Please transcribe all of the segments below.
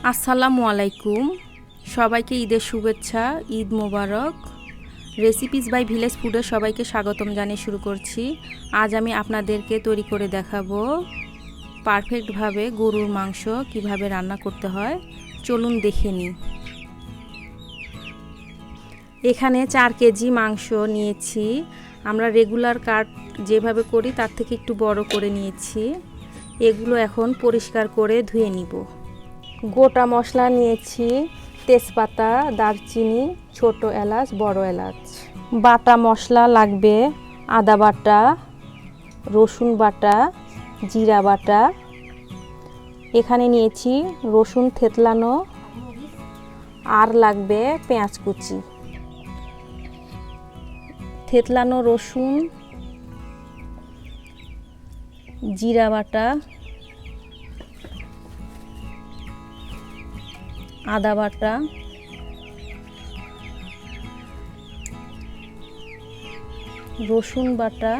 আসসালামু আলাইকুম, সবাইকে ঈদের শুভেচ্ছা, ঈদ মোবারক। রেসিপিস বাই ভিলেজ ফুডে সবাইকে স্বাগতম জানিয়ে শুরু করছি। আজ আমি আপনাদেরকে তৈরি করে দেখাবো পারফেক্টভাবে গরুর মাংস কিভাবে রান্না করতে হয়। চলুন দেখে নিই। এখানে 4 কেজি মাংস নিয়েছি। আমরা রেগুলার কাট যেভাবে করি তার থেকে একটু বড় করে নিয়েছি। এগুলো এখন পরিষ্কার করে ধুয়ে নিব। গোটা মশলা নিয়েছি, তেজপাতা, দারচিনি, ছোট এলাচ, বড় এলাচ। বাটা মশলা লাগবে আদা বাটা, রসুন বাটা, জিরা বাটা। এখানে নিয়েছি রসুন থেতলানো, আর লাগবে পেঁয়াজ কুচি। থেতলানো রসুন, জিরা বাটা, আদা বাটা, রসুন বাটা,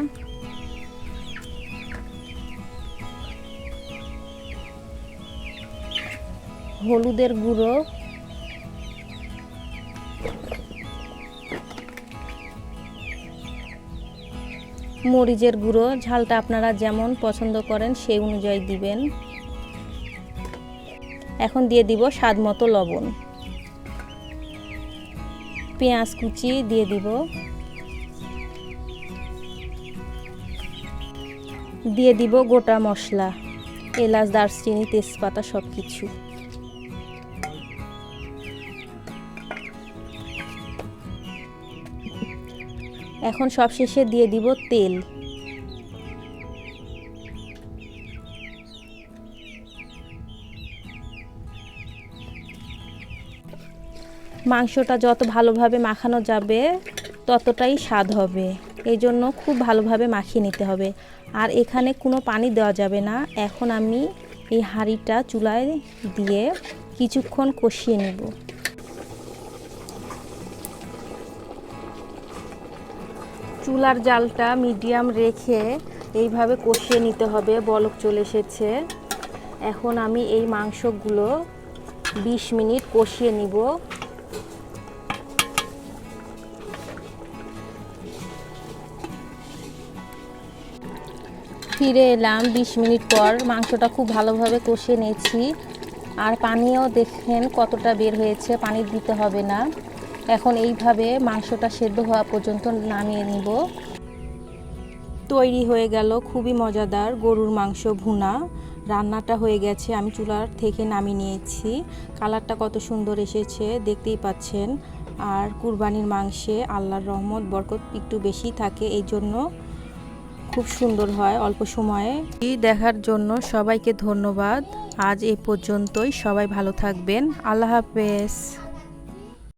হলুদের গুঁড়ো, মরিচের গুঁড়ো। ঝালটা আপনারা যেমন পছন্দ করেন সেই অনুযায়ী দিবেন। এখন দিয়ে দিব স্বাদ মতো লবণ। পেঁয়াজ কুচি দিয়ে দিব। দিয়ে দিব গোটা মশলা, এলাচ, দারচিনি, তেজপাতা সব কিছু। এখন সবশেষে দিয়ে দিব তেল। মাংসটা যত ভালোভাবে মাখানো যাবে ততটাই স্বাদ হবে, এই জন্য খুব ভালোভাবে মাখিয়ে নিতে হবে। আর এখানে কোনো পানি দেওয়া যাবে না। এখন আমি এই হাঁড়িটা চুলায় দিয়ে কিছুক্ষণ কষিয়ে নেব। চুলার জালটা মিডিয়াম রেখে এইভাবে কষিয়ে নিতে হবে। বলক চলে এসেছে। এখন আমি এই মাংসগুলো 20 মিনিট কষিয়ে নিব। ফিরে এলাম 20 মিনিট পর। মাংসটা খুব ভালোভাবে কষিয়ে নিয়েছি। আর পানিও দেখেন কতটা বের হয়েছে, পানি দিতে হবে না। এখন এইভাবে মাংসটা সেদ্ধ হওয়া পর্যন্ত নামিয়ে নিব। তৈরি হয়ে গেল খুবই মজাদার গরুর মাংস ভুনা। রান্নাটা হয়ে গেছে, আমি চুলার থেকে নামিয়ে নিয়েছি। কালারটা কত সুন্দর এসেছে দেখতেই পাচ্ছেন। আর কুরবানির মাংসে আল্লাহর রহমত বরকত একটু বেশি থাকে, এই জন্য খুব সুন্দর হয় অল্প সময়ে। দেখার জন্য সবাইকে ধন্যবাদ। আজ এই পর্যন্তই। সবাই ভালো থাকবেন। আল্লাহ হাফেজ।